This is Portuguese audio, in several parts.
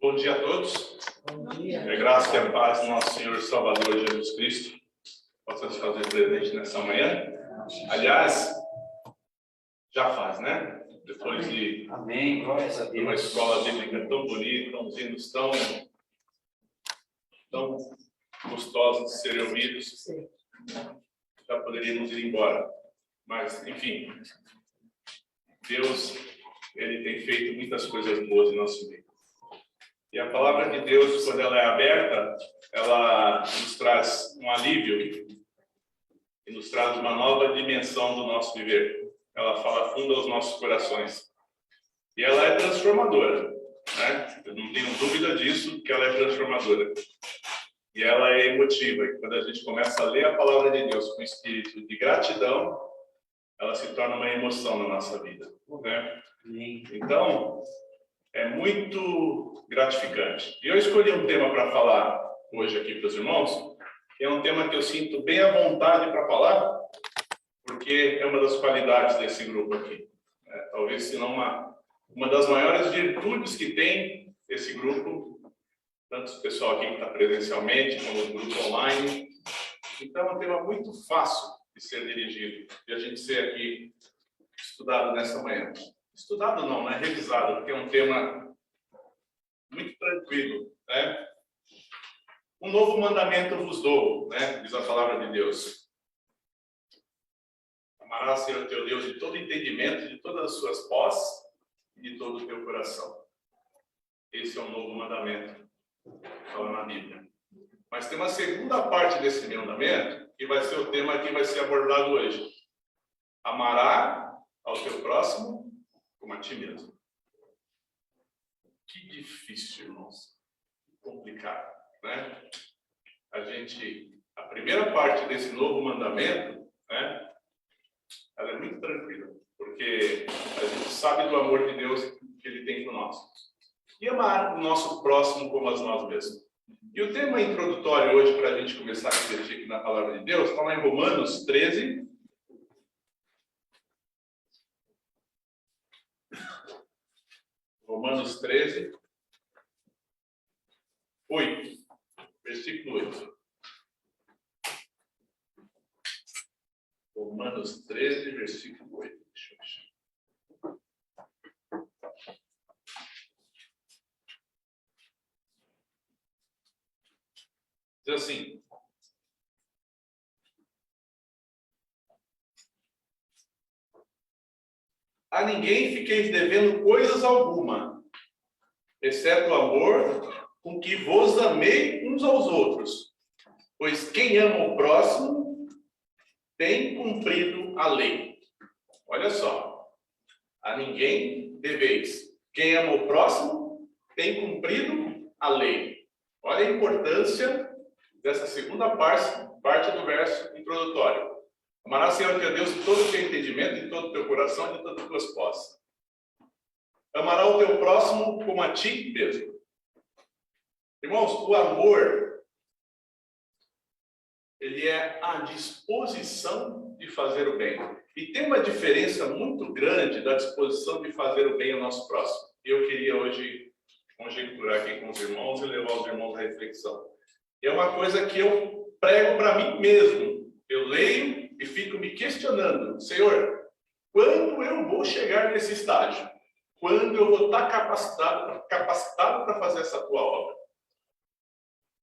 Bom dia a todos. Bom dia. É graça e a paz do nosso Senhor Salvador Jesus Cristo possa se fazer presente nessa manhã. Aliás, já faz, né? Depois de Amém, glórias a Deus. uma escola bíblica tão bonita, uns hinos tão gostosos de serem ouvidos, já poderíamos ir embora. Mas, enfim, Deus, Ele tem feito muitas coisas boas em nosso meio. E a palavra de Deus, quando ela é aberta, ela nos traz um alívio e nos traz uma nova dimensão do nosso viver. Ela fala fundo aos nossos corações. E ela é transformadora, né? Eu não tenho dúvida disso, que ela é transformadora. E ela é emotiva. E quando a gente começa a ler a palavra de Deus com espírito de gratidão, ela se torna uma emoção na nossa vida, né? Então, é muito gratificante. E eu escolhi um tema para falar hoje aqui para os irmãos, que é um tema que eu sinto bem à vontade para falar, porque é uma das qualidades desse grupo aqui. Talvez, se não uma das maiores virtudes que tem esse grupo, tanto o pessoal aqui que está presencialmente, como o grupo online. Então, é um tema muito fácil de ser dirigido, de a gente ser aqui estudado nessa manhã. Estudado não, né? Revisado, porque é um tema muito tranquilo, né? Um novo mandamento vos dou, né? Diz a palavra de Deus. Amarás o Senhor teu Deus de todo entendimento, de todas as suas posses e de todo o teu coração. Esse é um novo mandamento, fala na Bíblia. Mas tem uma segunda parte desse mandamento, que vai ser o tema que vai ser abordado hoje. Amará ao teu próximo como a ti mesmo. Que difícil, irmãos. Complicado, né? A primeira parte desse novo mandamento, né? Ela é muito tranquila, porque a gente sabe do amor de Deus que Ele tem por nós. E amar o nosso próximo como a nós mesmos. E o tema introdutório hoje, para a gente começar a refletir aqui na palavra de Deus, está lá em Romanos 13. Romanos 13, 8, versículo 8. Romanos 13, versículo 8. Deixa eu achar. Diz assim: a ninguém fiqueis devendo coisas alguma, exceto o amor com que vos amei uns aos outros. Pois quem ama o próximo tem cumprido a lei. Olha só. A ninguém deveis. Quem ama o próximo tem cumprido a lei. Olha a importância dessa segunda parte do verso introdutório. Amarás o Senhor teu Deus de todo o teu entendimento, de todo o teu coração, de todas as tuas posses. Amará o teu próximo como a ti mesmo. Irmãos, o amor, ele é a disposição de fazer o bem. E tem uma diferença muito grande da disposição de fazer o bem ao nosso próximo. Eu queria hoje conjecturar aqui com os irmãos e levar os irmãos à reflexão. É uma coisa que eu prego para mim mesmo. Eu leio e fico me questionando. Senhor, quando eu vou chegar nesse estágio? Quando eu vou estar capacitado para fazer essa tua obra?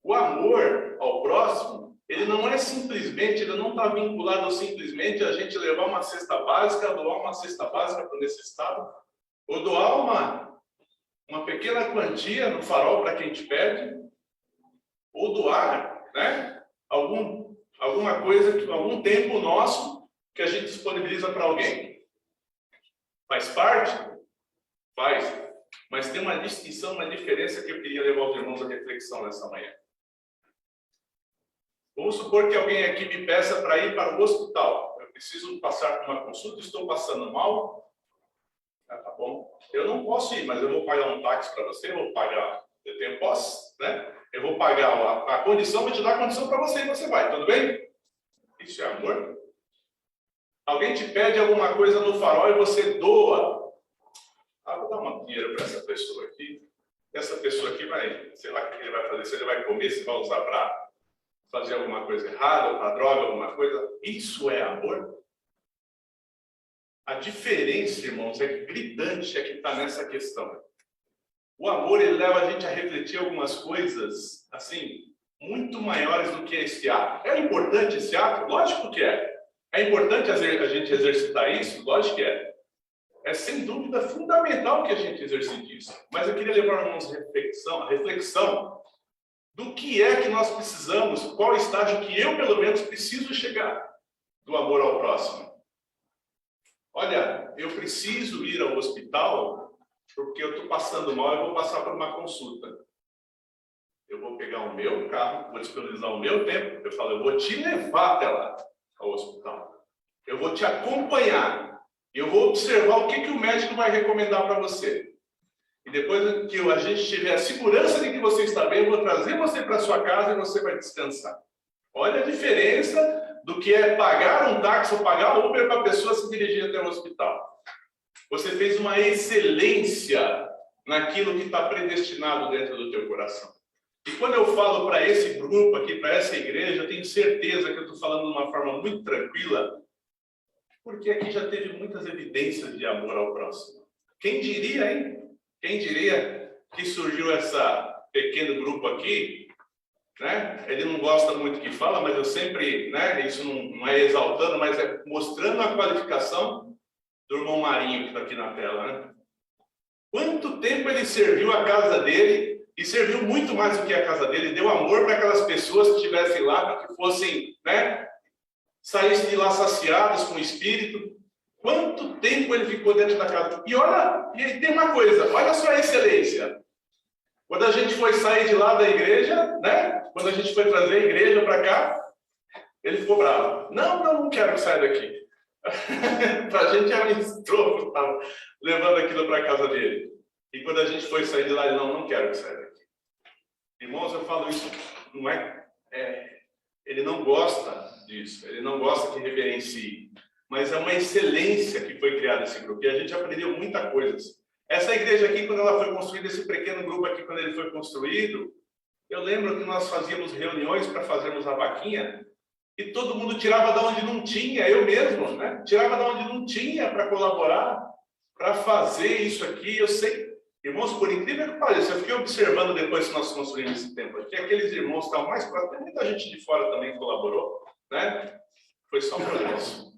O amor ao próximo, ele não é simplesmente, ele não está vinculado simplesmente a gente levar uma cesta básica, doar uma cesta básica para o necessitado, ou doar uma pequena quantia no farol para quem te pede, ou doar, né, alguma coisa, algum tempo nosso que a gente disponibiliza para alguém. Faz parte? Faz. Mas tem uma distinção, uma diferença que eu queria levar os irmãos à reflexão nessa manhã. Vamos supor que alguém aqui me peça para ir para o hospital. Eu preciso passar por uma consulta, estou passando mal. Tá bom. Eu não posso ir, mas eu vou pagar um táxi para você, vou pagar, eu tenho posse, né? Eu vou pagar a condição, vou te dar a condição para você e você vai, tudo bem? Isso é amor? Alguém te pede alguma coisa no farol e você doa. Vou dar um dinheiro para essa pessoa aqui. essa pessoa aqui vai, sei lá o que ele vai fazer, se ele vai comer, se vai usar para fazer alguma coisa errada, ou para droga, alguma coisa. Isso é amor? A diferença, irmãos, é gritante, é que está nessa questão. O amor, ele leva a gente a refletir algumas coisas, assim, muito maiores do que esse ato. É importante esse ato? Lógico que é. É importante a gente exercitar isso? Lógico que é. É sem dúvida fundamental que a gente exercite isso. Mas eu queria levar a reflexão do que é que nós precisamos, qual estágio que eu, pelo menos, preciso chegar do amor ao próximo. Olha, eu preciso ir ao hospital porque eu estou passando mal e vou passar por uma consulta. Eu vou pegar o meu carro, vou disponibilizar o meu tempo, eu falo, eu vou te levar até lá, ao hospital. Eu vou te acompanhar. Eu vou observar o que o médico vai recomendar para você. E depois que a gente tiver a segurança de que você está bem, eu vou trazer você para sua casa e você vai descansar. Olha a diferença do que é pagar um táxi ou pagar um Uber para a pessoa se dirigir até o hospital. Você fez uma excelência naquilo que está predestinado dentro do teu coração. E quando eu falo para esse grupo aqui, para essa igreja, eu tenho certeza que eu estou falando de uma forma muito tranquila, porque aqui já teve muitas evidências de amor ao próximo. Quem diria, hein? Quem diria que surgiu esse pequeno grupo aqui, né? Ele não gosta muito que fala, mas eu sempre, né? Isso não é exaltando, mas é mostrando a qualificação do irmão Marinho que está aqui na tela, né? Quanto tempo ele serviu a casa dele, e serviu muito mais do que a casa dele, deu amor para aquelas pessoas que estivessem lá, para que fossem, né? Saíssem de lá saciados com o Espírito. Quanto tempo ele ficou dentro da casa? E olha, e tem uma coisa, olha só a excelência. Quando a gente foi sair de lá da igreja, né? Quando a gente foi trazer a igreja para cá, ele ficou bravo. Não quero sair daqui. Para a gente era um estropo, estava levando aquilo para a casa dele. E quando a gente foi sair de lá, ele não quero sair daqui. Irmãos, eu falo isso, não ele não gosta disso, ele não gosta que reverencie, mas é uma excelência que foi criada esse grupo, e a gente aprendeu muita coisa. Essa igreja aqui, quando ela foi construída, esse pequeno grupo aqui, quando ele foi construído, eu lembro que nós fazíamos reuniões para fazermos a vaquinha, e todo mundo tirava de onde não tinha, eu mesmo, né? Tirava de onde não tinha para colaborar, para fazer isso aqui. Eu sei, irmãos, por incrível que pareça, eu fiquei observando depois que nós construímos esse templo aqui, aqueles irmãos que estavam mais próximos, muita gente de fora também colaborou, né? Foi só progresso.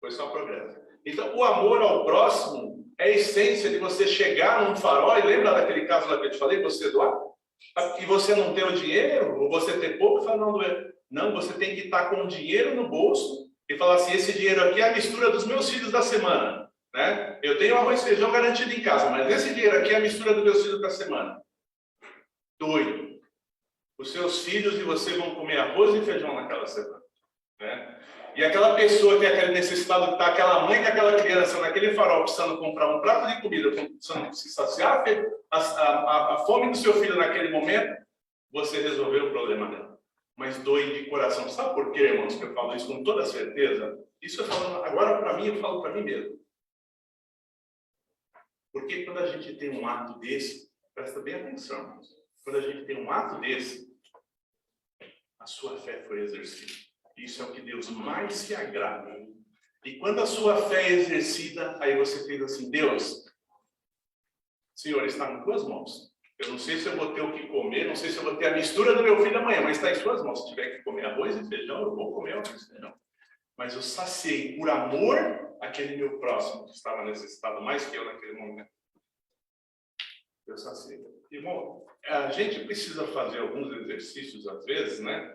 Foi só progresso. Então, o amor ao próximo é a essência de você chegar num farol, e lembra daquele caso lá que eu te falei, você doar? E você não ter o dinheiro, ou você ter pouco, fala, não, você tem que estar com o dinheiro no bolso e falar assim, esse dinheiro aqui é a mistura dos meus filhos da semana, né? Eu tenho arroz e feijão garantido em casa, mas esse dinheiro aqui é a mistura dos meus filhos da semana. Doido. Os seus filhos e você vão comer arroz e feijão naquela semana, né? E aquela pessoa que é aquele necessitado, que está aquela mãe, que é aquela criança naquele farol precisando comprar um prato de comida, precisando se saciar a fome do seu filho naquele momento, você resolveu o problema dela. Mas doe de coração. Sabe por quê, irmãos, que eu falo isso com toda certeza? Isso eu falo agora para mim, eu falo para mim mesmo. Porque quando a gente tem um ato desse, presta bem atenção, irmãos. Quando a gente tem um ato desse, a sua fé foi exercida. Isso é o que Deus mais se agrada. E quando a sua fé é exercida, aí você fez assim, Deus, Senhor, está em tuas mãos. Eu não sei se eu vou ter o que comer, não sei se eu vou ter a mistura do meu filho amanhã, mas está em suas mãos. Se tiver que comer arroz e feijão, eu vou comer arroz e feijão. Mas eu saciei por amor aquele meu próximo que estava necessitado mais que eu naquele momento. Eu saciei. Irmão, a gente precisa fazer alguns exercícios às vezes, né?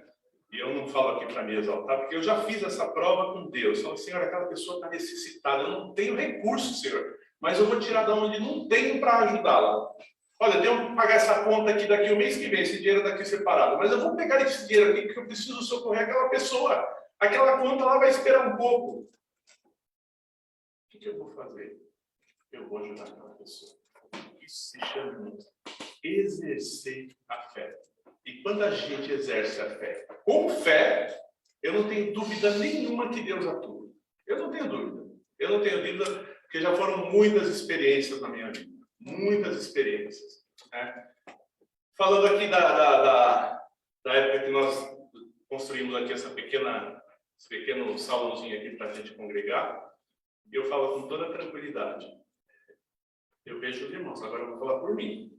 E eu não falo aqui para me exaltar, porque eu já fiz essa prova com Deus. Falo, Senhor, aquela pessoa está necessitada, eu não tenho recurso, Senhor, mas eu vou tirar de onde não tenho para ajudá-la. Olha, eu tenho que pagar essa conta aqui daqui o mês que vem, esse dinheiro daqui separado, mas eu vou pegar esse dinheiro aqui porque eu preciso socorrer aquela pessoa. Aquela conta lá vai esperar um pouco. O que eu vou fazer? Eu vou ajudar aquela pessoa. Isso se chama exercer a fé. E quando a gente exerce a fé com fé, eu não tenho dúvida nenhuma que Deus atua. Eu não tenho dúvida. Eu não tenho dúvida, porque já foram muitas experiências na minha vida. Muitas experiências. né? Falando aqui da época que nós construímos aqui esse pequeno salãozinho aqui para a gente congregar, eu falo com toda tranquilidade. Eu vejo os irmãos, agora eu vou falar por mim.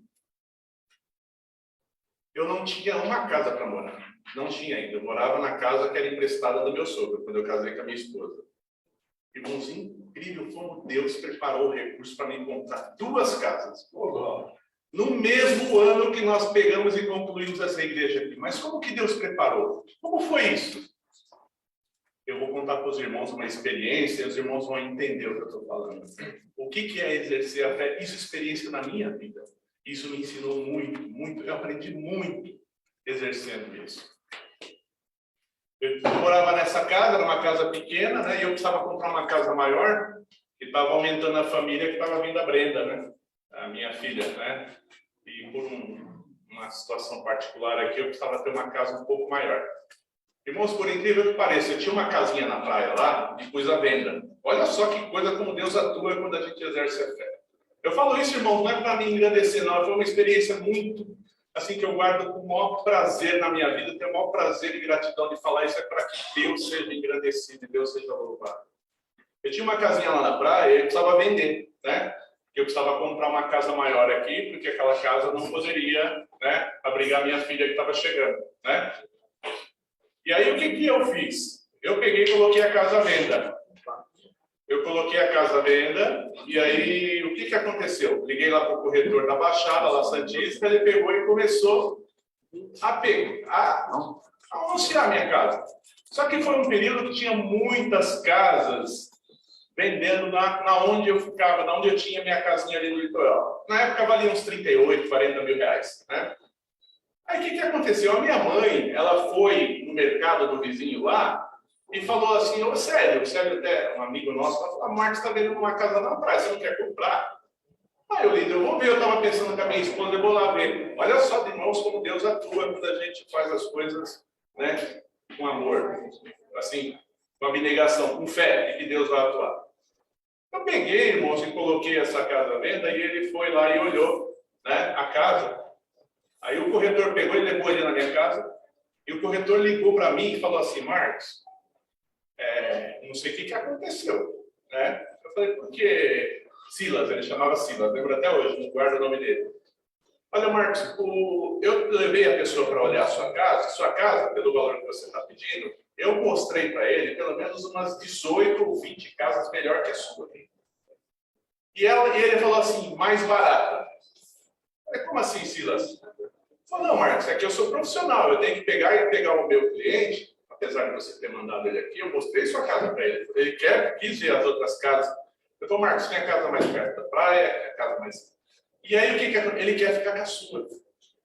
Eu não tinha uma casa para morar. Não tinha ainda. Eu morava na casa que era emprestada do meu sogro, quando eu casei com a minha esposa. Irmãos, incrível como Deus preparou o recurso para me comprar 2 casas. No mesmo ano que nós pegamos e concluímos essa igreja aqui. Mas como que Deus preparou? Como foi isso? Eu vou contar para os irmãos uma experiência e os irmãos vão entender o que eu estou falando. O que é exercer a fé? Isso é experiência na minha vida. Isso me ensinou muito, muito. Eu aprendi muito exercendo isso. Eu morava nessa casa, era uma casa pequena, né? E eu precisava comprar uma casa maior, que estava aumentando a família, que estava vindo a Brenda, né? A minha filha, né? E por uma situação particular aqui, eu precisava ter uma casa um pouco maior. Irmãos, por incrível que pareça, eu tinha uma casinha na praia lá e pus à venda. Olha só que coisa como Deus atua quando a gente exerce a fé. Eu falo isso, irmãos, não é para me engrandecer, não. Foi uma experiência muito, assim, que eu guardo com o maior prazer na minha vida. Tenho o maior prazer e gratidão de falar isso, é para que Deus seja engrandecido e Deus seja louvado. Eu tinha uma casinha lá na praia e eu precisava vender, né? Eu precisava comprar uma casa maior aqui, porque aquela casa não poderia, né, abrigar minha filha que estava chegando, né? E aí, o que eu fiz? Eu peguei e coloquei a casa à venda. Eu coloquei a casa à venda, e aí, o que aconteceu? Liguei lá para o corretor da Baixada, lá Santista, ele pegou e começou a anunciar a minha casa. Só que foi um período que tinha muitas casas vendendo na onde eu ficava, na onde eu tinha minha casinha ali no litoral. Na época valia uns 38, 40 mil reais, né? Aí o que aconteceu? A minha mãe, ela foi no mercado do vizinho lá e falou assim: ô Célio, até um amigo nosso, ela falou: a Marcos está vendendo uma casa na praia, você não quer comprar? Aí eu disse: eu vou ver, eu estava pensando com a minha esposa, eu vou lá ver. Olha só, irmãos, como Deus atua quando a gente faz as coisas, né, com amor, assim, com abnegação, com fé de que Deus vai atuar. Eu peguei, irmãos, e coloquei essa casa à venda e ele foi lá e olhou, né, a casa. Aí o corretor pegou e levou ele na minha casa, e o corretor ligou para mim e falou assim: Marcos, não sei o que aconteceu, né? Eu falei: por que Silas? Ele chamava Silas, lembro até hoje, não guardo o nome dele. Olha, Marcos, eu levei a pessoa para olhar a sua casa, pelo valor que você está pedindo, eu mostrei para ele pelo menos umas 18 ou 20 casas melhor que a sua. E ele falou assim: mais barata. Eu falei: como assim, Silas? Falou: não, Marcos, é que eu sou profissional, eu tenho que pegar o meu cliente, apesar de você ter mandado ele aqui, eu mostrei sua casa para ele. Ele quis ver as outras casas. Eu falei: Marcos, tem a casa mais perto da praia, a casa mais... E aí, o que ele quer ficar com a sua.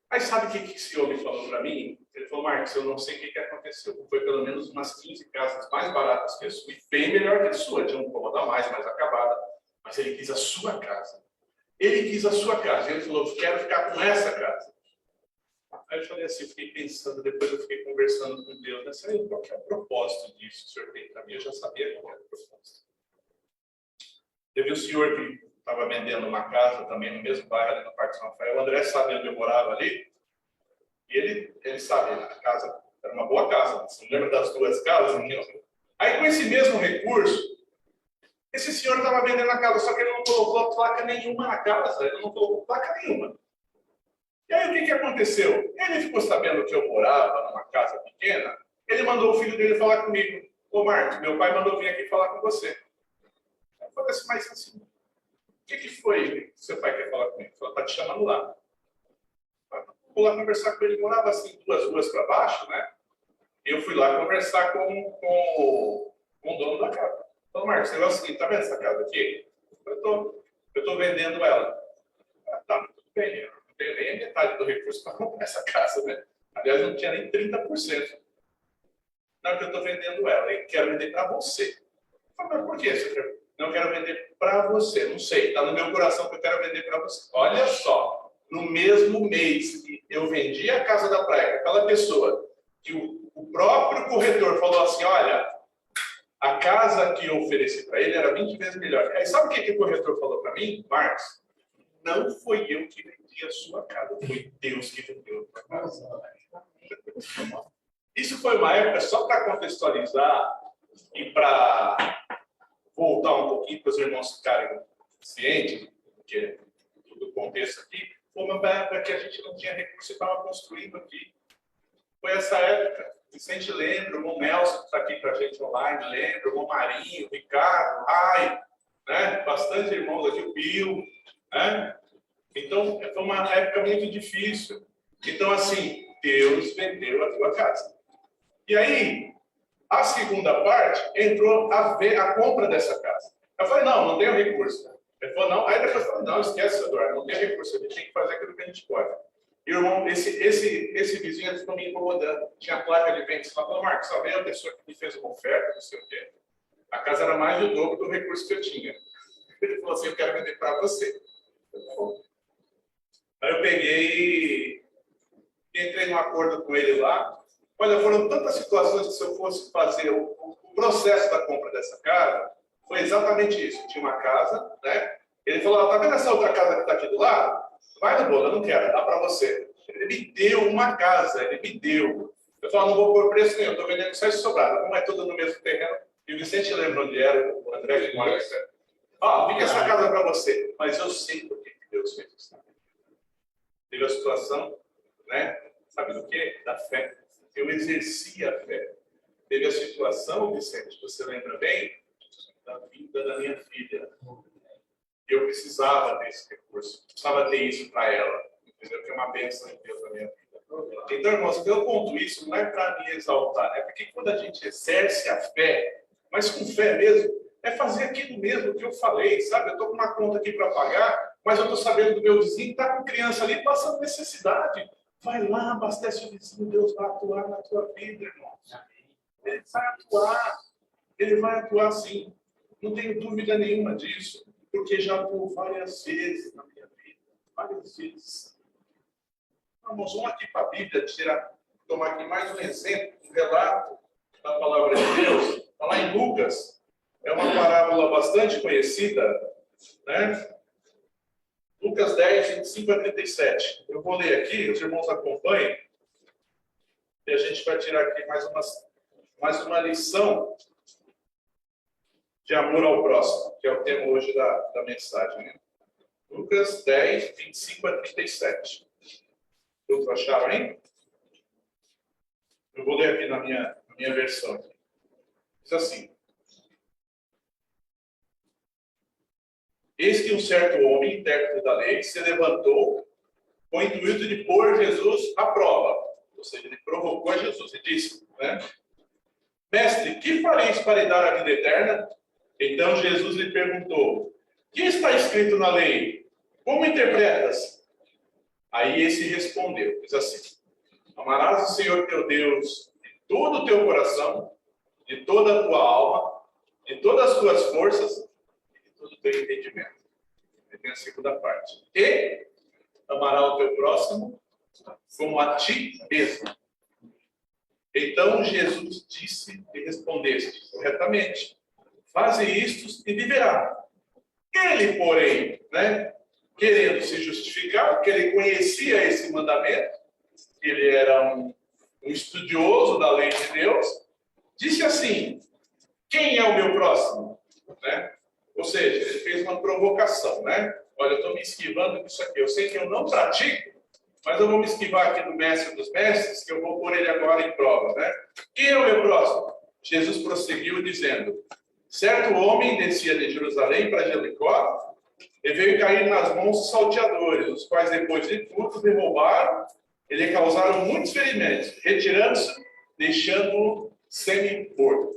Aí sabe o que esse homem falou para mim? Ele falou: Marcos, eu não sei o que aconteceu. Foi pelo menos umas 15 casas mais baratas que a sua, e bem melhor que a sua, tinha um cômodo a mais acabada. Mas ele quis a sua casa. Ele quis a sua casa. Ele falou: quero ficar com essa casa. Aí eu falei assim, fiquei pensando, depois eu fiquei conversando com Deus, né? Assim, qual que é o propósito disso que o senhor tem para mim? Eu já sabia qual era o propósito. Teve um senhor que estava vendendo uma casa também no mesmo bairro, ali no Parque São Rafael. O André sabe onde eu morava ali. E ele sabe, a casa era uma boa casa. Você não lembra das 2 casas? Aí, com esse mesmo recurso, esse senhor estava vendendo a casa, só que ele não colocou placa nenhuma na casa. Ele não colocou placa nenhuma. E aí, o que aconteceu? Ele ficou sabendo que eu morava numa casa pequena, ele mandou o filho dele falar comigo: ô Marcos, meu pai mandou vir aqui falar com você. Eu falei assim: mas assim, o que foi que seu pai quer falar comigo? Ele falou: tá te chamando lá. Vou lá conversar com ele, morava assim 2 ruas para baixo, né? E eu fui lá conversar com o dono da casa. Falei: Marcos, o negócio é o seguinte, tá vendo essa casa aqui? Eu tô vendendo ela. Tá, tudo bem, eu não tenho nem a metade do recurso para comprar essa casa, né? Aliás, não tinha nem 30%. Não, que eu estou vendendo ela, e quero vender para você. Eu falei: mas por que você quer? Não, eu quero vender para você. Não sei, está no meu coração que eu quero vender para você. Olha só, no mesmo mês que eu vendi a casa da praia, aquela pessoa, que o próprio corretor falou assim: olha, a casa que eu ofereci para ele era 20 vezes melhor. Aí sabe o que o corretor falou para mim? Marcos, não foi eu que vendi. vender a sua casa. Foi Deus que vendeu a sua casa. Isso foi uma época, só para contextualizar e para voltar um pouquinho para os irmãos ficarem cientes, porque do contexto aqui, foi uma época que a gente não tinha recurso e estava construindo aqui. Foi essa época. Vicente lembra, o irmão Nelson que está aqui com a gente online, lembra, o irmão Marinho, o Ricardo, Rai, né? Bastante irmãos aqui, o Pio, né? Então, foi uma época muito difícil. Então, assim, Deus vendeu a tua casa. E aí, a segunda parte, entrou a compra dessa casa. Eu falei, não tenho recurso. Ele falou, não. Aí depois eu falei, não, esquece, Eduardo, não tem recurso, a gente tem que fazer aquilo que a gente pode. E, irmão, esse vizinho ficou me incomodando. Tinha placa de venda. Ele falou, Marcos, só veio a pessoa que me fez uma oferta, não sei o quê. A casa era mais do dobro do recurso que eu tinha. Ele falou assim, eu quero vender para você. Aí eu peguei e entrei num acordo com ele lá. Olha, foram tantas situações que se eu fosse fazer o processo da compra dessa casa, foi exatamente isso. Tinha uma casa, né? Ele falou, tá vendo essa outra casa que está aqui do lado? Vai no bolo, eu não quero, dá para você. Ele me deu uma casa, ele me deu. Eu falei, não vou pôr preço nenhum, estou vendendo só esse sobrado. Como é tudo no mesmo terreno. E o Vicente lembra onde era, o André que mora aqui. Fica essa casa para você. Mas eu sei por que Deus fez isso. Teve a situação, né? Sabe do quê? Da fé. Eu exerci a fé. Teve a situação, Vicente, você lembra bem? Da vida da minha filha. Eu precisava desse recurso. Precisava ter isso para ela. Entendeu? Que é uma bênção de Deus na minha vida. Então, irmãos, eu conto isso não é para me exaltar. É porque quando a gente exerce a fé, mas com fé mesmo, é fazer aquilo mesmo que eu falei, sabe? Eu estou com uma conta aqui para pagar, mas eu estou sabendo do meu vizinho que está com criança ali passando necessidade. Vai lá, abastece o vizinho, Deus vai atuar na tua vida, irmãos. Ele vai atuar. Ele vai atuar sim. Não tenho dúvida nenhuma disso, porque já atuou várias vezes na minha vida. Várias vezes. Vamos aqui para a Bíblia, tomar aqui mais um exemplo, um relato da palavra de Deus. Está lá em Lucas. É uma parábola bastante conhecida, né? Lucas 10, 25 a 37. Eu vou ler aqui, os irmãos acompanhem, e a gente vai tirar aqui mais uma lição de amor ao próximo, que é o tema hoje da mensagem. Né? Lucas 10, 25 a 37. Todos acharam, hein? Eu vou ler aqui na minha versão. Diz assim. Eis que um certo homem, intérprete da lei, se levantou com o intuito de pôr Jesus à prova. Ou seja, ele provocou a Jesus e disse, né? Mestre, que fareis para lhe dar a vida eterna? Então Jesus lhe perguntou, que está escrito na lei? Como interpretas? Aí esse respondeu, diz assim, amarás o Senhor teu Deus de todo o teu coração, de toda a tua alma, de todas as tuas forças, todo o teu entendimento. Aí tem a segunda parte. E amará o teu próximo como a ti mesmo. Então Jesus disse e respondeste corretamente. Faze isto e viverá. Ele, porém, né, querendo se justificar, porque ele conhecia esse mandamento, ele era um estudioso da lei de Deus, disse assim, quem é o meu próximo? Né? Ou seja, ele fez uma provocação, né? Olha, eu estou me esquivando disso aqui. Eu sei que eu não pratico, mas eu vou me esquivar aqui do mestre dos mestres, que eu vou pôr ele agora em prova, né? Quem é o meu próximo? Jesus prosseguiu dizendo, certo homem descia de Jerusalém para Jericó e veio cair nas mãos dos salteadores, os quais depois de tudo derrubaram e lhe causaram muitos ferimentos, retirando-se, deixando-o semi-morto.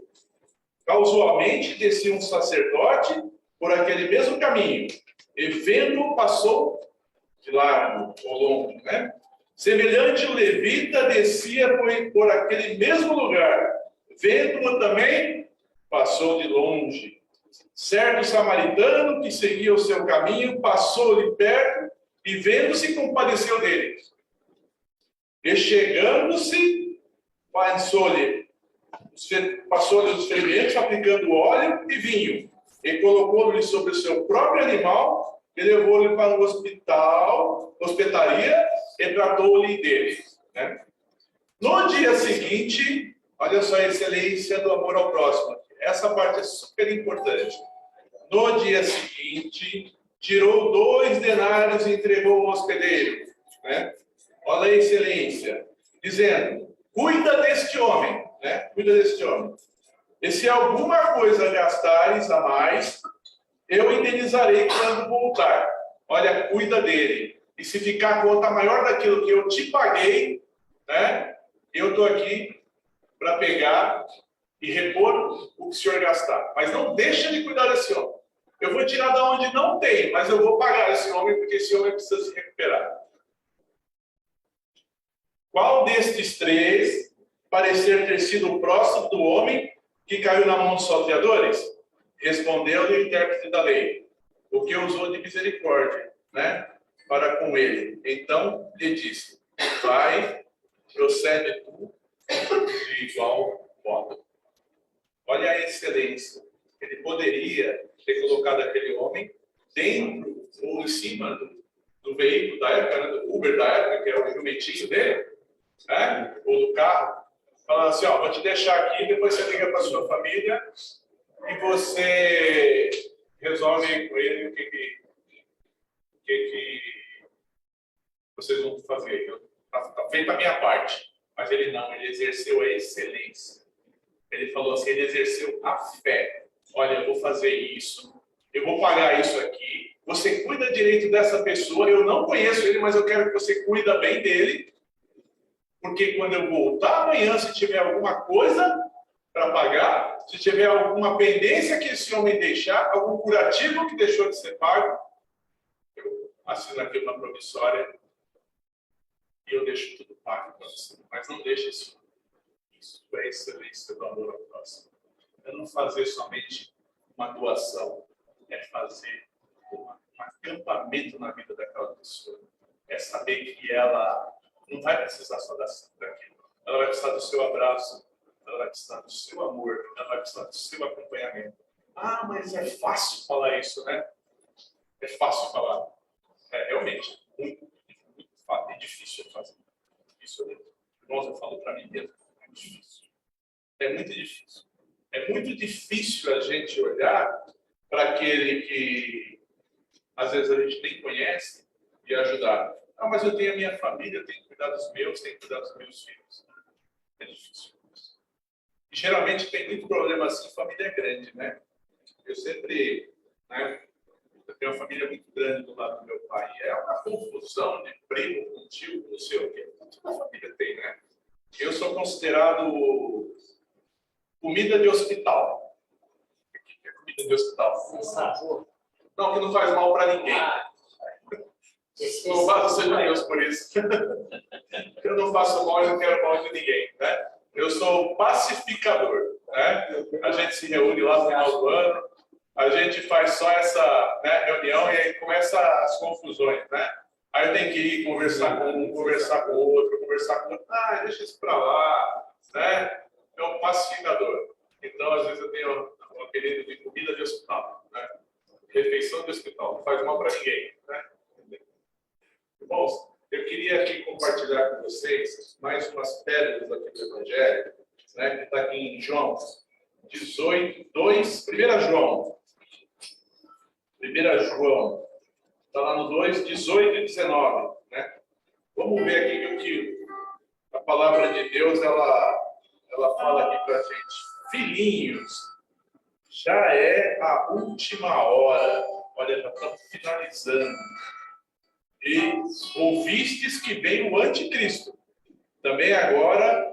Casualmente descia um sacerdote por aquele mesmo caminho, e vendo-o passou de largo ou longo, né? Semelhante o levita descia por aquele mesmo lugar, vendo-o também passou de longe. Certo samaritano que seguia o seu caminho passou-lhe perto e vendo-se compadeceu dele. E chegando-se, passou-lhe os ferimentos, aplicando óleo e vinho, e colocou-lhe sobre o seu próprio animal, e levou-lhe para um hospital, hospetaria, e tratou-lhe dele. Né? No dia seguinte, olha só a excelência do amor ao próximo. Essa parte é super importante. No dia seguinte, tirou 2 denários e entregou ao hospedeiro. Né? Olha a excelência. Dizendo, cuida deste homem. Né? Cuida deste homem. E se alguma coisa gastares a mais, eu indenizarei quando voltar. Olha, cuida dele. E se ficar a conta maior daquilo que eu te paguei, né? Eu estou aqui para pegar e repor o que o senhor gastar. Mas não deixa de cuidar desse homem. Eu vou tirar da onde não tem, mas eu vou pagar esse homem, porque esse homem precisa se recuperar. Qual destes 3 parecer ter sido o próximo do homem que caiu na mão dos salteadores? Respondeu-lhe o intérprete da lei, o que usou de misericórdia, né, para com ele. Então lhe disse, vai, procede tu de igual modo. Olha a excelência. Ele poderia ter colocado aquele homem dentro ou em cima do veículo da época, né, do Uber da época, que é o jumentinho dele, né, ou do carro, falando assim, ó, vou te deixar aqui, depois você liga para sua família e você resolve com ele o que vocês vão fazer. Está feita a minha parte. Mas ele não, ele exerceu a excelência. Ele falou assim, ele exerceu a fé. Olha, eu vou fazer isso, eu vou pagar isso aqui, você cuida direito dessa pessoa, eu não conheço ele, mas eu quero que você cuida bem dele, porque quando eu voltar amanhã, se tiver alguma coisa para pagar, se tiver alguma pendência que esse homem deixar, algum curativo que deixou de ser pago, eu assino aqui uma promissória e eu deixo tudo pago para você. Mas não deixe isso. Isso é excelência do amor ao próximo. É não fazer somente uma doação, é fazer um acampamento na vida daquela pessoa. É saber que ela não vai precisar só daquilo. Ela vai precisar do seu abraço, ela vai precisar do seu amor, ela vai precisar do seu acompanhamento. Ah, mas é fácil falar isso, né? É fácil falar. É realmente muito fácil, é difícil fazer. Isso mesmo. Irmãos, eu falo para mim mesmo, é difícil. É muito difícil. É muito difícil a gente olhar para aquele que às vezes a gente nem conhece e ajudar. Ah, mas eu tenho a minha família, eu tenho que cuidar dos meus, tenho que cuidar dos meus filhos. É difícil. E geralmente tem muito problema assim, família grande, né? Eu sempre, né? Eu tenho uma família muito grande do lado do meu pai. É uma confusão de primo com tio, não sei o quê. Toda família tem, né? Eu sou considerado comida de hospital. O que é comida de hospital? Não, que não faz mal para ninguém. Louvado seja Deus por isso. Eu não faço mal e não quero mal de ninguém, né? Eu sou pacificador, né? A gente se reúne lá no final do ano, a gente faz só essa, né, reunião e aí começa as confusões, né? Aí eu tenho que ir conversar com um, conversar com o outro, conversar com o outro. Ah, deixa isso para lá, né? É um pacificador. Então, às vezes eu tenho um apelido de comida de hospital, né? Refeição de hospital, não faz mal para ninguém, né? Irmãos, eu queria aqui compartilhar com vocês mais umas pérolas aqui do Evangelho, né, que está aqui em João 18, 2, 1 João. 1 João, está lá no 2, 18 e 19. Né? Vamos ver aqui que a palavra de Deus, ela fala aqui para a gente. Filhinhos, já é a última hora. Olha, já estamos finalizando. E ouvistes que vem o anticristo. Também agora,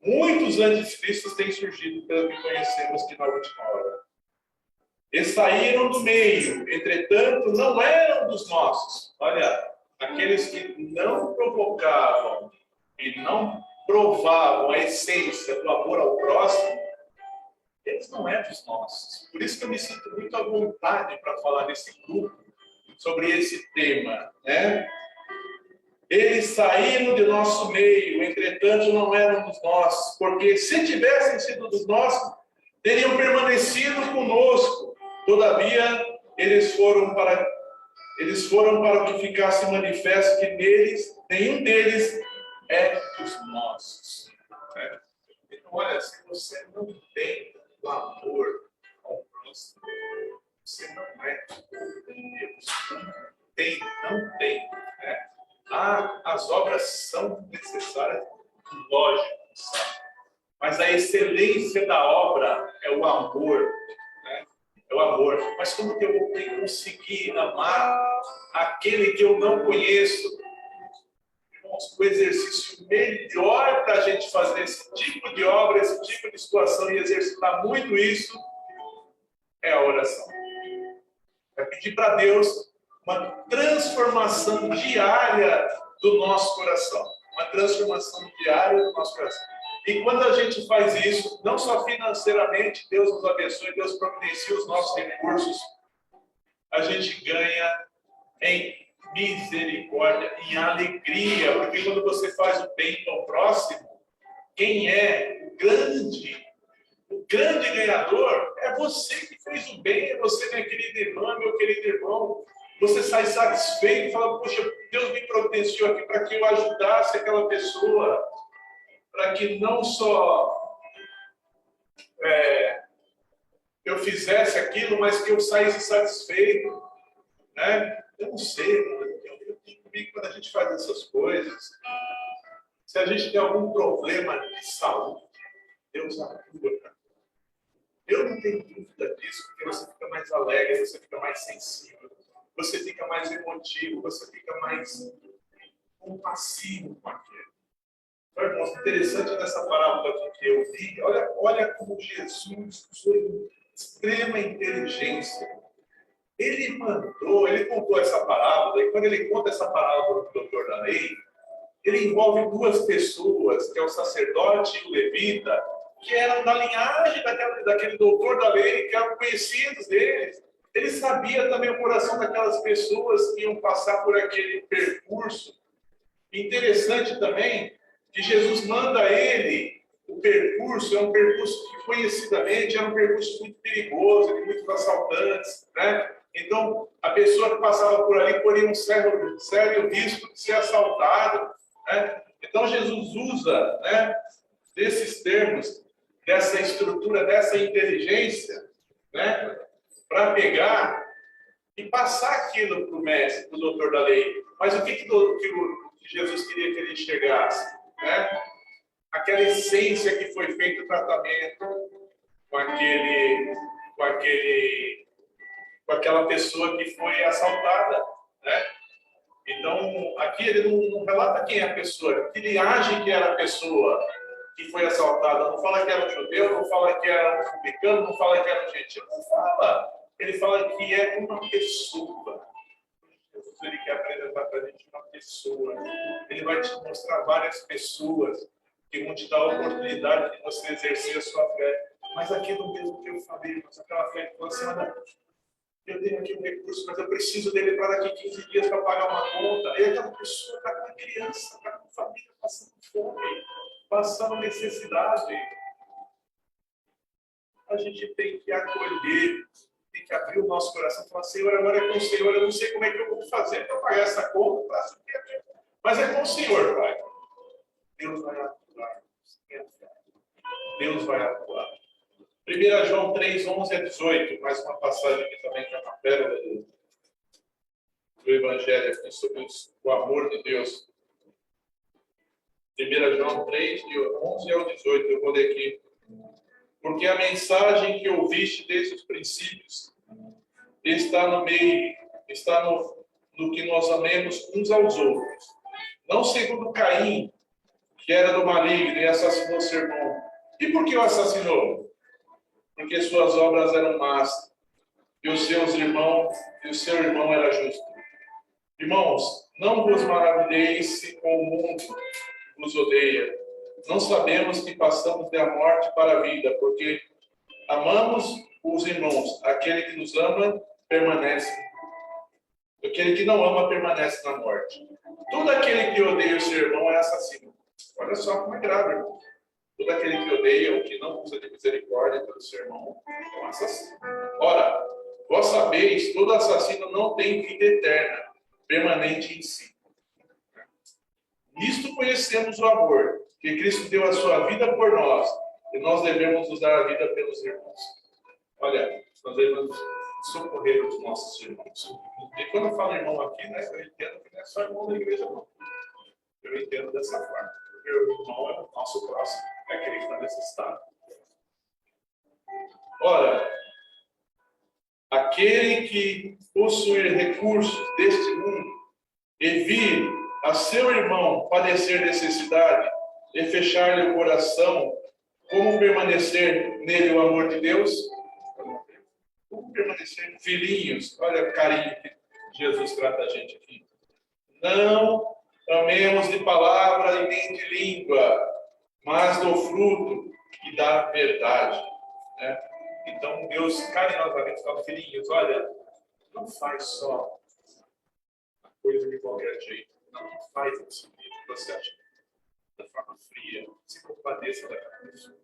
muitos anticristos têm surgido, pelo que conhecemos que na última hora. E saíram do meio, entretanto, não eram dos nossos. Olha, aqueles que não provocavam e não provavam a essência do amor ao próximo, eles não eram dos nossos. Por isso que eu me sinto muito à vontade para falar desse grupo, sobre esse tema, né? Eles saíram de nosso meio, entretanto não eram dos nossos, porque se tivessem sido dos nossos, teriam permanecido conosco. Todavia, eles foram para Eles foram para que ficasse manifesto que neles, nenhum deles é dos nossos. Né? Então, olha, se você não tem o amor ao próximo, você não é de Deus. Não tem. Né? As obras são necessárias, lógico, sabe? Mas a excelência da obra é o amor. Né? É o amor. Mas como que eu vou conseguir amar aquele que eu não conheço? Irmãos, o exercício melhor para a gente fazer esse tipo de obra, esse tipo de situação e exercitar muito isso é a oração. É pedir para Deus uma transformação diária do nosso coração. Uma transformação diária do nosso coração. E quando a gente faz isso, não só financeiramente, Deus nos abençoe, Deus providencia os nossos recursos, a gente ganha em misericórdia, em alegria, porque quando você faz o bem ao próximo, quem é o grande ganhador é você que fez o bem, é você, minha querida irmã, meu querido irmão. Você sai satisfeito e fala, puxa, Deus me providenciou aqui para que eu ajudasse aquela pessoa, para que não só eu fizesse aquilo, mas que eu saísse satisfeito. Né? Eu não sei, eu tenho comigo quando a gente faz essas coisas. Se a gente tem algum problema de saúde, Deus ajuda. Eu não tenho dúvida disso, porque você fica mais alegre, você fica mais sensível, você fica mais emotivo, você fica mais compassivo com aquilo. Então, irmãos, interessante nessa parábola que eu vi, olha como Jesus usou extrema inteligência. Ele contou essa parábola, e quando ele conta essa parábola do doutor da lei, ele envolve duas pessoas, que é o sacerdote e o levita, que eram da linhagem daquele doutor da lei, que eram conhecidos deles. Ele sabia também o coração daquelas pessoas que iam passar por aquele percurso. Interessante também que Jesus manda a ele o percurso, é um percurso que conhecidamente era um percurso muito perigoso, de muitos assaltantes, né? Então, a pessoa que passava por ali corria um sério risco de ser assaltado, né? Então, Jesus usa, né, desses termos, dessa estrutura, dessa inteligência, né, para pegar e passar aquilo para o mestre, para o doutor da lei. Mas o que Jesus queria que ele enxergasse? Né? Aquela essência que foi feito o tratamento com aquela pessoa que foi assaltada, né? Então, aqui ele não relata quem é a pessoa, que ele age que era a pessoa que foi assaltada. Não fala que era um judeu, não fala que era um publicano, não fala que era um gentil, não fala. Ele fala que é uma pessoa. Jesus, ele quer apresentar para a gente uma pessoa. Ele vai te mostrar várias pessoas que vão te dar a oportunidade de você exercer a sua fé. Mas aquilo mesmo que eu falei, mas aquela fé que você anda, eu tenho aqui um recurso, mas eu preciso dele para daqui 15 dias para pagar uma conta. E aquela pessoa está com a criança, está com a família passando fome, passando necessidade. A gente tem que acolher, tem que abrir o nosso coração e falar, Senhor, agora é com o Senhor, eu não sei como é que eu vou fazer para pagar essa conta, mas é com o Senhor, Pai. Deus vai atuar. Deus vai atuar. 1 João 3, 11 a 18, mais uma passagem aqui também, que é uma pérola do Evangelho, aqui sobre o amor de Deus. 1 João 3, de 11 ao 18, eu vou ler aqui. Porque a mensagem que ouviste desde os princípios está no que nós amemos uns aos outros. Não segundo Caim, que era do maligno e assassinou seu irmão. E por que o assassinou? Porque suas obras eram más e o seu irmão era justo. Irmãos, não vos maravilheis se com o mundo vos odeia. Não sabemos que passamos da morte para a vida, porque amamos os irmãos. Aquele que nos ama permanece. Aquele que não ama permanece na morte. Todo aquele que odeia o seu irmão é assassino. Olha só como é grave, irmão. Todo aquele que odeia ou que não usa de misericórdia pelo seu irmão é um assassino. Ora, Vós sabeis, todo assassino não tem vida eterna, permanente em si. Nisto conhecemos o amor, que Cristo deu a sua vida por nós, e nós devemos nos dar a vida pelos irmãos. Olha, nós devemos socorrer os nossos irmãos. E quando eu falo irmão aqui, né, eu entendo que não é só irmão da igreja, não. Eu entendo dessa forma. Porque o irmão é o nosso próximo, é aquele que está necessitado. Ora, aquele que possuir recursos deste mundo e vir a seu irmão padecer necessidade e fechar-lhe o coração, como permanecer nele o amor de Deus? Como permanecer filhinhos? Olha o carinho que Jesus trata a gente aqui. Não amemos de palavra e nem de língua, mas do fruto e da verdade. Né? Então, Deus carinhosamente fala, filhinhos, olha, não faz só a coisa de qualquer jeito. Não faz assim que você acha da forma fria. Se compadeça daquela pessoa.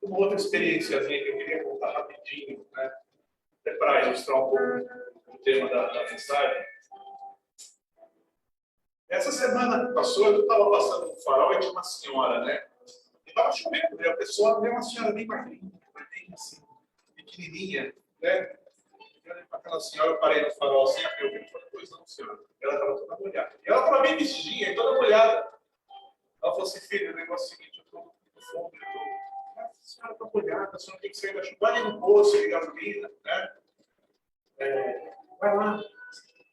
Uma outra experiênciazinha que eu queria contar rapidinho, né? Até para ilustrar um pouco o tema da mensagem. Essa semana que passou, eu estava passando um farol e tinha uma senhora, né? E estava chovendo, e a pessoa era uma senhora bem magrinha, bem assim, pequenininha, né? Aquela senhora, eu parei no farol assim, eu vi, falei, pois não, senhora. Ela estava toda molhada. E ela estava bem vestidinha, toda molhada. Ela falou assim, filho, o negócio é o seguinte, eu estou com fome, a senhora está molhada, a senhora tem que sair da chuva, vai ali no poço de gasolina, né? Vai lá,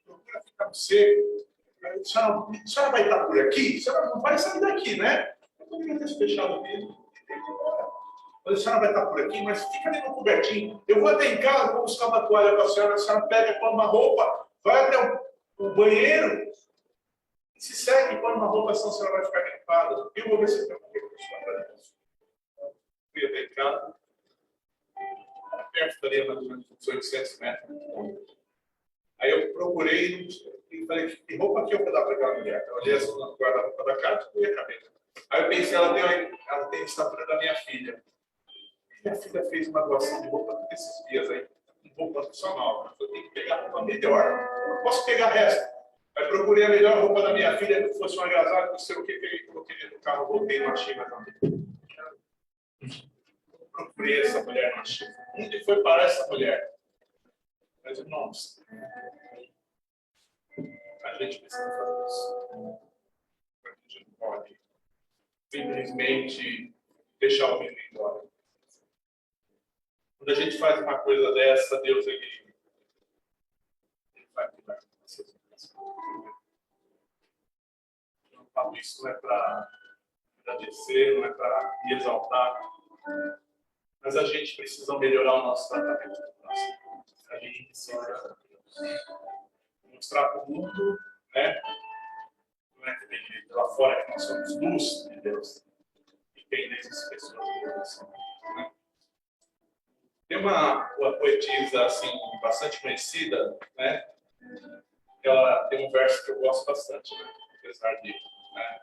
procura ficar seco. A senhora vai estar por aqui? A senhora não vai sair daqui, né? Eu poderia ter fechado o vidro. A senhora vai estar por aqui, mas fica ali no cobertinho. Eu vou até em casa, vou buscar uma toalha para a senhora pega, põe uma roupa, vai até o banheiro, e se segue, põe uma roupa, senão a senhora vai ficar limpada. Eu vou ver se tem alguma coisa para dentro. Fui até em casa, perto estaria mais ou menos uns 800 metros. Aí eu procurei e falei, que roupa que eu vou dar para aquela mulher? Eu olhei assim no guarda-roupa da casa e ia caber. Aí eu pensei, ela tem a estatura da minha filha. Minha filha fez uma doação de roupa desses dias aí, roupa profissional. Eu tenho que pegar a roupa melhor. Eu não posso pegar o resto. Aí procurei a melhor roupa da minha filha, que fosse um agasalho, não sei o que, peguei, coloquei dentro do carro, voltei no Achiva também. Procurei essa mulher no Achiva. Onde foi parar essa mulher? Mas, irmãos, a gente precisa fazer isso. A gente não pode simplesmente deixar o menino embora. Quando a gente faz uma coisa dessa, Deus ele vai cuidar de vocês. Eu não falo isso não é para agradecer, não é para me exaltar, mas a gente precisa melhorar o nosso tratamento do próximo. A gente precisa mostrar para o mundo, né? Não é que tem lá fora que nós somos luz de Deus. E tem nessas pessoas de Deus. Né? Tem uma poetisa assim, bastante conhecida, né? Ela tem um verso que eu gosto bastante, né? Apesar de. Né?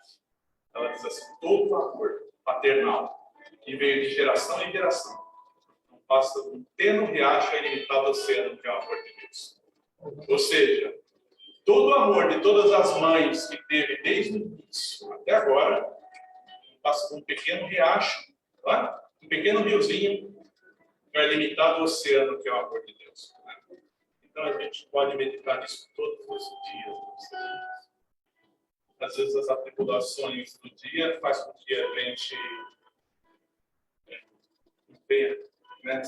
Ela diz assim: todo amor paternal que veio de geração em geração não passa de um tênue riacho ilimitado oceano, que é o amor de Deus. Ou seja, todo o amor de todas as mães que teve desde o início até agora passa por um pequeno riacho, tá? Um pequeno riozinho, que é limitado ao oceano, que é o amor de Deus. Né? Então a gente pode meditar nisso todos os dias. Às vezes as atribulações do dia fazem com que a gente venha, né,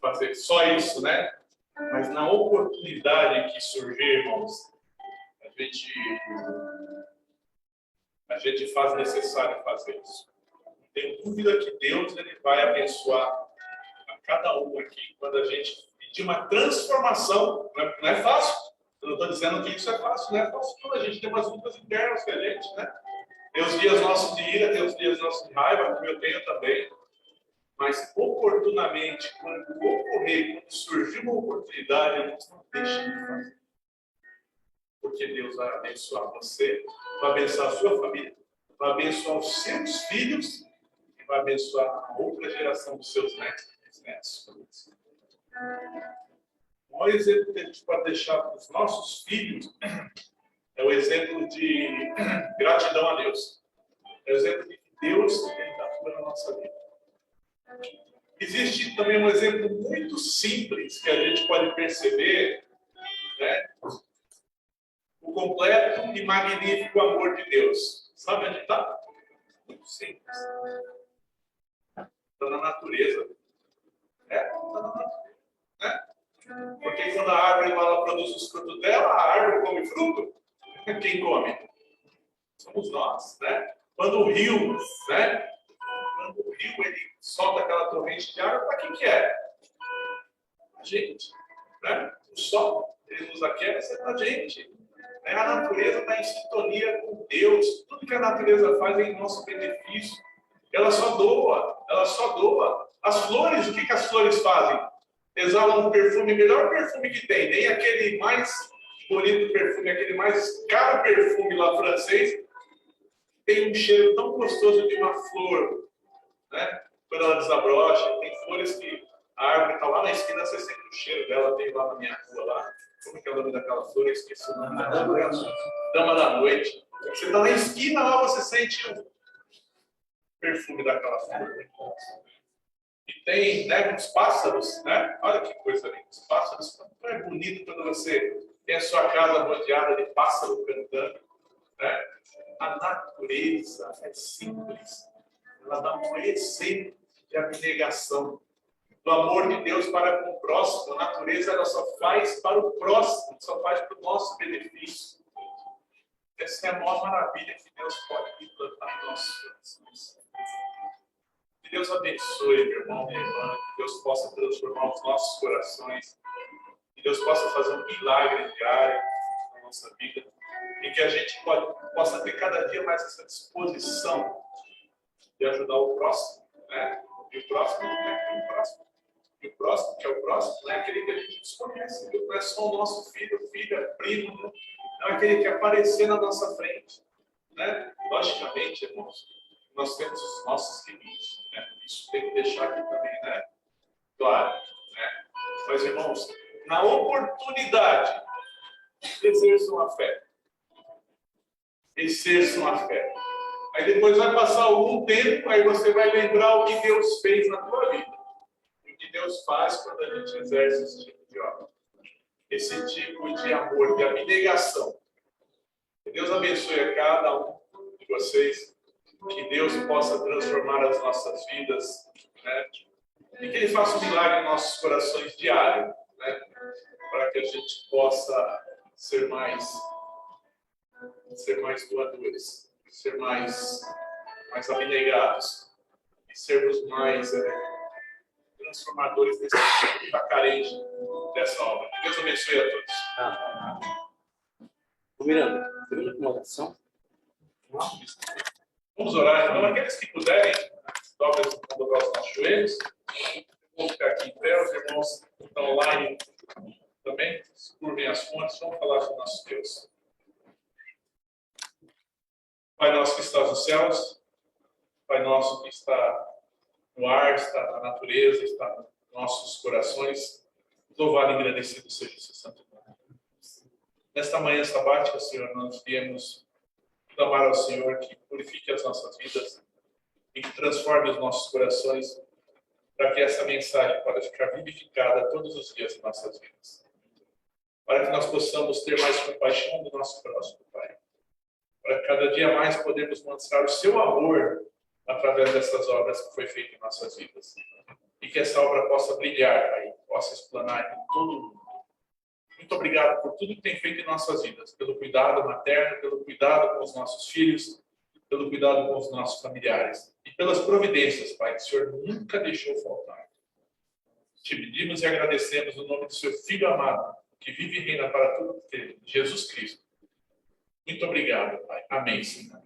fazer só isso, né? Mas na oportunidade que surgir, irmãos, a gente faz necessário fazer isso. Não tenho dúvida que Deus ele vai abençoar a cada um aqui quando a gente pedir uma transformação. Não é fácil. Eu não estou dizendo que isso é fácil, não é fácil. Não. A gente tem umas lutas internas que a gente, né? Tem os dias nossos de ira, tem os dias nossos de raiva, como eu tenho também. Mas oportunamente, quando ocorrer, quando surgir uma oportunidade, a gente não deixa de fazer. Porque Deus vai abençoar você, vai abençoar a sua família, vai abençoar os seus filhos e vai abençoar a outra geração dos seus netos. filhos, né? As flores. O maior exemplo que a gente pode deixar para os nossos filhos é o exemplo de gratidão a Deus. É o exemplo de que Deus está fazendo na nossa vida. Existe também um exemplo muito simples que a gente pode perceber, né? O completo e magnífico amor de Deus. Sabe onde está? Muito simples. Está na natureza. Está na natureza. Né? Porque quando a árvore ela produz os frutos dela, a árvore come fruto. Quem come? Somos nós. Né? Quando o rio, né? Quando o rio ele solta aquela torrente de água, para que é? A gente. Né? O sol, ele nos aquece para a gente. Né? A natureza está em sintonia com Deus. Tudo que a natureza faz é em nosso benefício. Ela só doa. Ela só doa. As flores, o que as flores fazem? Exalam um perfume, o melhor perfume que tem. Nem aquele mais bonito perfume, aquele mais caro perfume lá francês, tem um cheiro tão gostoso de uma flor. Né? Quando ela desabrocha, tem flores que a árvore está lá na esquina, você sente o cheiro dela, tem lá na minha rua lá. Como que é o nome daquela flor? Eu esqueci o nome dela. Dama da Noite. Você está na esquina lá, você sente o perfume daquela flor. E tem, né, uns pássaros, né? Olha que coisa linda. Os pássaros, como é bonito quando você tem a sua casa rodeada de pássaro cantando. Né? A natureza é simples. Ela dá um exemplo de abnegação, do amor de Deus para com o próximo. A natureza ela só faz para o próximo, só faz para o nosso benefício. Essa é a maior maravilha que Deus pode implantar em nossos corações. Que Deus abençoe, meu irmão, minha irmã, que Deus possa transformar os nossos corações, que Deus possa fazer um milagre diário na nossa vida, e que a gente possa ter cada dia mais essa disposição de ajudar o próximo, né? E o próximo não é aquele próximo. E o próximo, que é o próximo, não é aquele que a gente desconhece, não é só o nosso filho, filha, primo, não é aquele que aparecer na nossa frente. Né? Logicamente, irmãos, nós temos os nossos limites. Né? Isso tem que deixar aqui também, né? Claro. Né? Mas, irmãos, na oportunidade, exerçam a fé. Exerçam a fé. Aí depois vai passar algum tempo, aí você vai lembrar o que Deus fez na tua vida. O que Deus faz quando a gente exerce esse tipo de obra. Esse tipo de amor, de abnegação. Que Deus abençoe a cada um de vocês. Que Deus possa transformar as nossas vidas. Né? E que Ele faça um milagre em nossos corações diário. Né? Para que a gente possa ser mais doadores. Ser mais abnegados e sermos mais transformadores desse tipo que está carente dessa obra. Que Deus abençoe a todos. Miranda, termina com uma oração? Vamos orar, então. Aqueles que puderem, talvez dobrar os nossos joelhos. Vamos ficar aqui em pé, os irmãos que estão online também, curvem as fontes, vamos falar com o nosso Deus. Pai nosso que estás nos céus, Pai nosso que está no ar, está na natureza, está nos nossos corações, louvado e agradecido seja o seu santo nome. Nesta manhã sabática, Senhor, nós viemos clamar ao Senhor que purifique as nossas vidas e que transforme os nossos corações para que essa mensagem possa ficar vivificada todos os dias de nossas vidas. Para que nós possamos ter mais compaixão do nosso próximo, Pai. Para cada dia mais podermos mostrar o seu amor através dessas obras que foi feita em nossas vidas. E que essa obra possa brilhar, Pai, possa explanar em todo o mundo. Muito obrigado por tudo que tem feito em nossas vidas, pelo cuidado materno, pelo cuidado com os nossos filhos, pelo cuidado com os nossos familiares e pelas providências, Pai, que o Senhor nunca deixou faltar. Te pedimos e agradecemos no nome do seu Filho amado, que vive e reina para tudo, Jesus Cristo. Muito obrigado, Pai. Amém, Senhor.